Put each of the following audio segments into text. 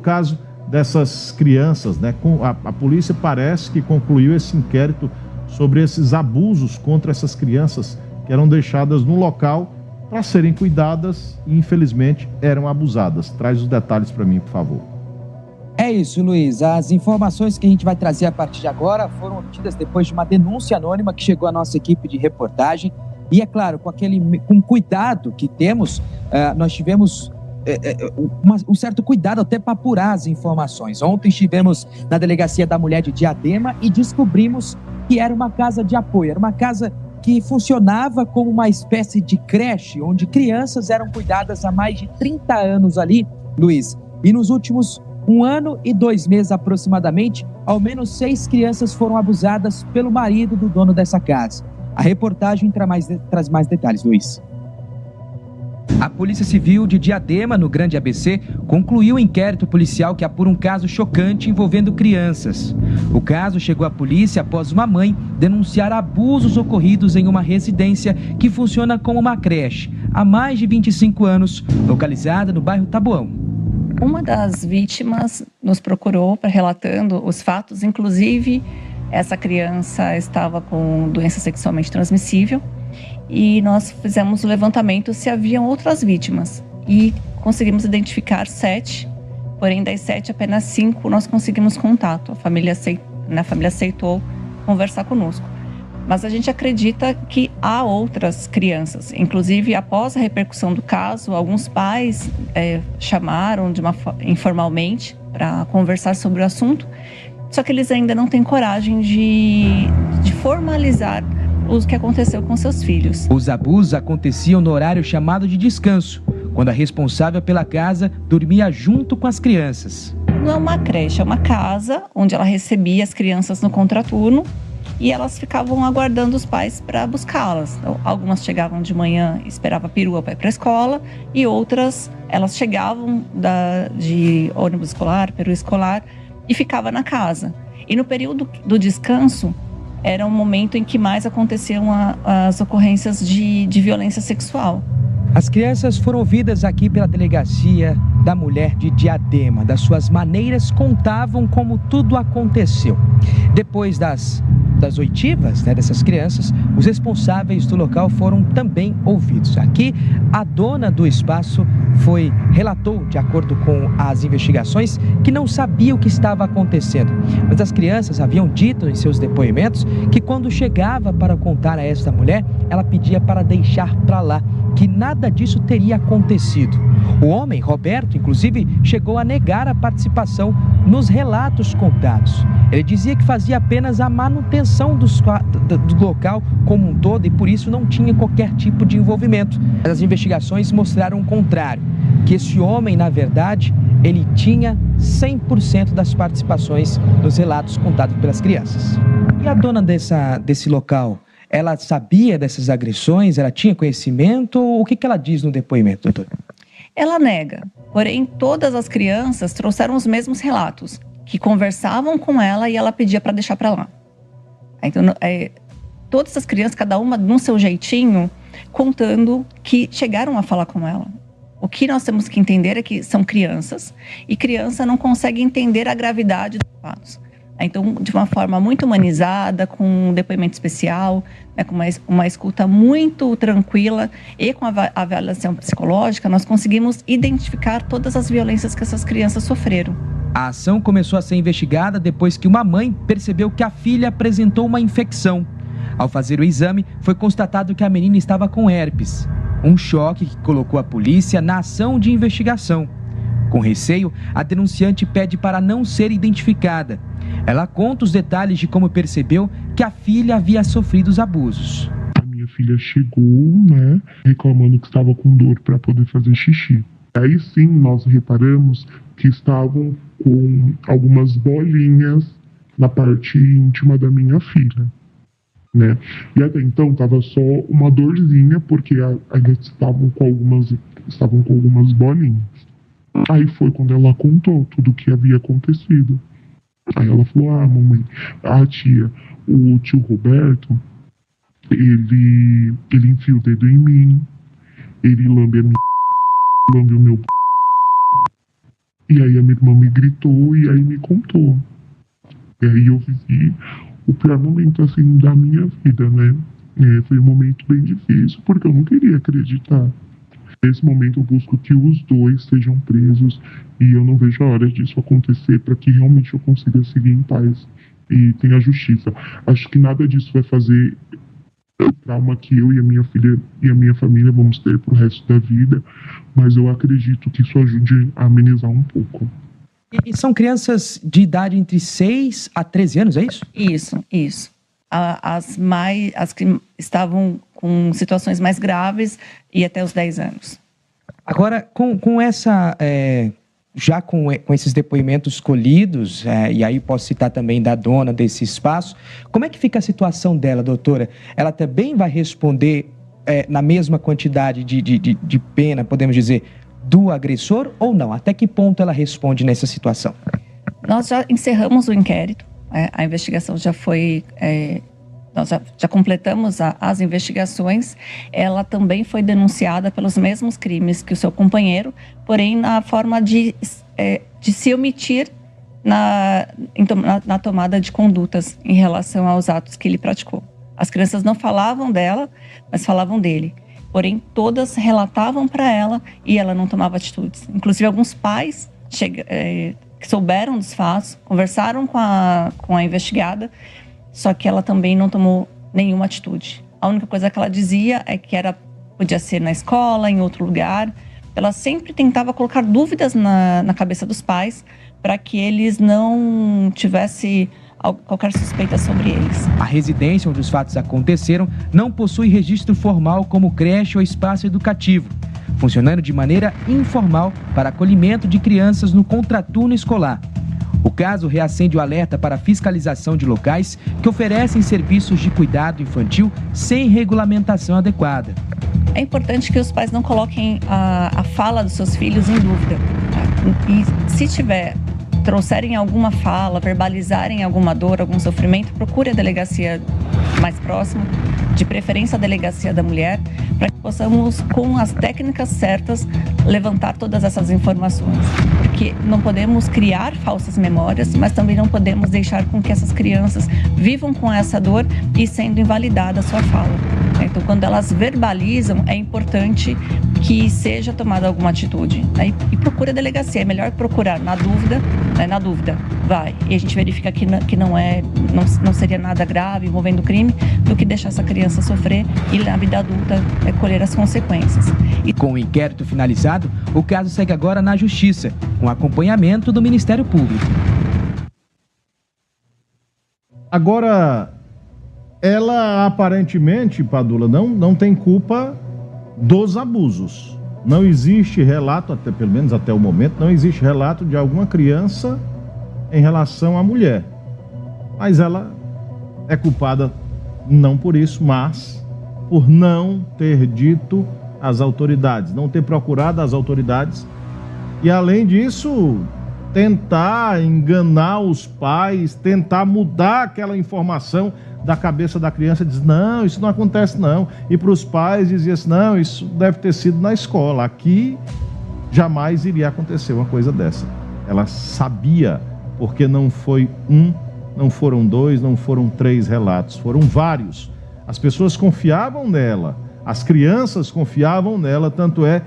O caso dessas crianças, né? A polícia parece que concluiu esse inquérito sobre esses abusos contra essas crianças que eram deixadas no local para serem cuidadas e, infelizmente, eram abusadas. Traz os detalhes para mim, por favor. É isso, Luiz. As informações que a gente vai trazer a partir de agora foram obtidas depois de uma denúncia anônima que chegou à nossa equipe de reportagem. E, é claro, com cuidado que temos, nós tivemos um certo cuidado até para apurar as informações. Ontem estivemos na Delegacia da Mulher de Diadema e descobrimos que era uma casa de apoio, era uma casa que funcionava como uma espécie de creche, onde crianças eram cuidadas há mais de 30 anos ali, Luiz. E nos últimos 1 ano e 2 meses aproximadamente, ao menos 6 crianças foram abusadas pelo marido do dono dessa casa. A reportagem traz mais detalhes, Luiz. A Polícia Civil de Diadema, no Grande ABC, concluiu o inquérito policial que apura um caso chocante envolvendo crianças. O caso chegou à polícia após uma mãe denunciar abusos ocorridos em uma residência que funciona como uma creche há mais de 25 anos, localizada no bairro Taboão. Uma das vítimas nos procurou relatando os fatos, inclusive essa criança estava com doença sexualmente transmissível. E nós fizemos o levantamento se haviam outras vítimas e conseguimos identificar 7, porém das 7 apenas 5 nós conseguimos contato. A família aceitou conversar conosco. Mas a gente acredita que há outras crianças. Inclusive, após a repercussão do caso, alguns pais chamaram informalmente para conversar sobre o assunto, só que eles ainda não têm coragem de formalizar o que aconteceu com seus filhos. Os abusos aconteciam no horário chamado de descanso, quando a responsável pela casa dormia junto com as crianças. Não é uma creche, é uma casa onde ela recebia as crianças no contraturno e elas ficavam aguardando os pais para buscá-las. Então, algumas chegavam de manhã e esperavam a perua para ir para a escola e outras, elas chegavam de ônibus escolar, perua escolar e ficavam na casa. E no período do descanso, era um momento em que mais aconteciam as ocorrências de violência sexual. As crianças foram ouvidas aqui pela Delegacia da Mulher de Diadema. Das suas maneiras, contavam como tudo aconteceu. Depois das oitivas, dessas crianças, os responsáveis do local foram também ouvidos. Aqui, a dona do espaço relatou, de acordo com as investigações, que não sabia o que estava acontecendo. Mas as crianças haviam dito em seus depoimentos que quando chegava para contar a esta mulher, ela pedia para deixar para lá, que nada disso teria acontecido. O homem, Roberto, inclusive, chegou a negar a participação nos relatos contados. Ele dizia que fazia apenas a manutenção do local como um todo e por isso não tinha qualquer tipo de envolvimento. Mas as investigações mostraram o contrário, que esse homem, na verdade, ele tinha 100% das participações nos relatos contados pelas crianças. E a dona desse local, ela sabia dessas agressões? Ela tinha conhecimento? O que ela diz no depoimento, doutor? Ela nega, porém todas as crianças trouxeram os mesmos relatos, que conversavam com ela e ela pedia para deixar para lá. Então, todas as crianças, cada uma no seu jeitinho, contando que chegaram a falar com ela. O que nós temos que entender é que são crianças e criança não consegue entender a gravidade dos fatos. Então, de uma forma muito humanizada, com um depoimento especial, com uma escuta muito tranquila e com a avaliação psicológica, nós conseguimos identificar todas as violências que essas crianças sofreram. A ação começou a ser investigada depois que uma mãe percebeu que a filha apresentou uma infecção. Ao fazer o exame, foi constatado que a menina estava com herpes. Um choque que colocou a polícia na ação de investigação. Com receio, a denunciante pede para não ser identificada. Ela conta os detalhes de como percebeu que a filha havia sofrido os abusos. A minha filha chegou, reclamando que estava com dor para poder fazer xixi. Aí sim, nós reparamos que estavam com algumas bolinhas na parte íntima da minha filha, E até então estava só uma dorzinha, porque ainda estavam com algumas bolinhas. Aí foi quando ela contou tudo o que havia acontecido. Aí ela falou, mamãe, tia, o tio Roberto, ele enfia o dedo em mim, ele lambe o meu E aí a minha irmã me gritou e aí me contou. E aí eu vivi o pior momento, assim, da minha vida, né? Foi um momento bem difícil, porque eu não queria acreditar. Nesse momento eu busco que os dois sejam presos e eu não vejo a hora disso acontecer para que realmente eu consiga seguir em paz e tenha justiça. Acho que nada disso vai fazer o trauma que eu e a minha filha e a minha família vamos ter pro resto da vida, mas eu acredito que isso ajude a amenizar um pouco. E são crianças de idade entre 6 a 13 anos, é isso? Isso. As que estavam com situações mais graves e até os 10 anos. Agora, com essa... já com esses depoimentos colhidos, e aí posso citar também da dona desse espaço, como é que fica a situação dela, doutora? Ela também vai responder na mesma quantidade de pena, podemos dizer, do agressor ou não? Até que ponto ela responde nessa situação? Nós já encerramos o inquérito, a investigação já foi... nós já completamos as investigações. Ela também foi denunciada pelos mesmos crimes que o seu companheiro, porém na forma de se omitir na tomada de condutas em relação aos atos que ele praticou. As crianças não falavam dela, mas falavam dele. Porém, todas relatavam para ela e ela não tomava atitudes. Inclusive, alguns pais que souberam dos fatos, conversaram com a investigada, só que ela também não tomou nenhuma atitude. A única coisa que ela dizia é que podia ser na escola, em outro lugar. Ela sempre tentava colocar dúvidas na cabeça dos pais para que eles não tivessem qualquer suspeita sobre eles. A residência onde os fatos aconteceram não possui registro formal como creche ou espaço educativo, funcionando de maneira informal para acolhimento de crianças no contraturno escolar. O caso reacende o alerta para a fiscalização de locais que oferecem serviços de cuidado infantil sem regulamentação adequada. É importante que os pais não coloquem a fala dos seus filhos em dúvida. E se trouxerem alguma fala, verbalizarem alguma dor, algum sofrimento, procure a delegacia mais próxima, de preferência a delegacia da mulher, para que possamos, com as técnicas certas, levantar todas essas informações. Porque não podemos criar falsas memórias, mas também não podemos deixar com que essas crianças vivam com essa dor e sendo invalidada a sua fala. Então, quando elas verbalizam, é importante que seja tomada alguma atitude. E procure a delegacia. É melhor procurar na dúvida, vai. E a gente verifica que não seria nada grave envolvendo crime, do que deixar essa criança sofrer e na vida adulta colher as consequências. Com o inquérito finalizado, o caso segue agora na Justiça, com acompanhamento do Ministério Público. Agora, ela aparentemente, Padula, não tem culpa dos abusos. Não existe relato, pelo menos até o momento, não existe relato de alguma criança em relação à mulher. Mas ela é culpada não por isso, mas por não ter dito às autoridades, não ter procurado as autoridades e, além disso, tentar enganar os pais, tentar mudar aquela informação da cabeça da criança, diz, não, isso não acontece não. E para os pais dizia assim, não, isso deve ter sido na escola. Aqui jamais iria acontecer uma coisa dessa. Ela sabia, porque não foi não foram 2, não foram 3 relatos, foram vários. As pessoas confiavam nela, as crianças confiavam nela, tanto é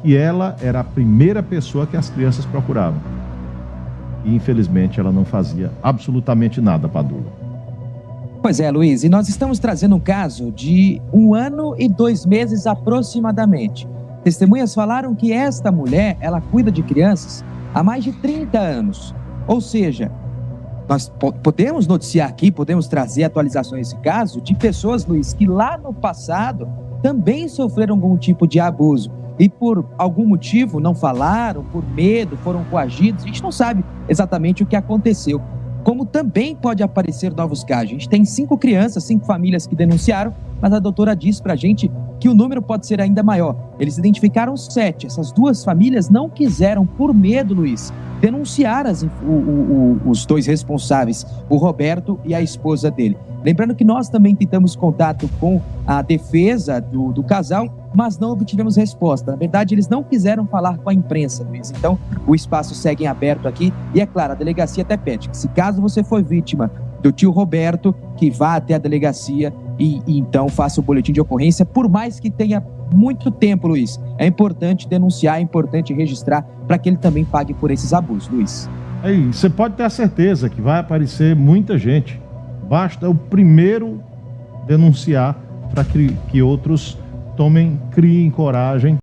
que ela era a primeira pessoa que as crianças procuravam. E infelizmente ela não fazia absolutamente nada, Padula. Pois é, Luiz, e nós estamos trazendo um caso de 1 ano e 2 meses aproximadamente. Testemunhas falaram que esta mulher, ela cuida de crianças há mais de 30 anos. Ou seja, nós podemos noticiar aqui, podemos trazer atualizações desse caso de pessoas, Luiz, que lá no passado também sofreram algum tipo de abuso e por algum motivo não falaram, por medo, foram coagidos. A gente não sabe exatamente o que aconteceu. Como também pode aparecer novos casos. A gente tem 5 crianças, 5 famílias que denunciaram mas a doutora diz pra gente que o número pode ser ainda maior. Eles identificaram 7. Essas 2 famílias não quiseram, por medo, Luiz, denunciar os 2 responsáveis, o Roberto e a esposa dele. Lembrando que nós também tentamos contato com a defesa do casal, mas não obtivemos resposta. Na verdade, eles não quiseram falar com a imprensa, Luiz. Então, o espaço segue em aberto aqui. E é claro, a delegacia até pede que, se caso você for vítima do tio Roberto, que vá até a delegacia e então faça o boletim de ocorrência, por mais que tenha muito tempo, Luiz. É importante denunciar, é importante registrar para que ele também pague por esses abusos, Luiz. Aí, você pode ter a certeza que vai aparecer muita gente. Basta o primeiro denunciar para que outros criem coragem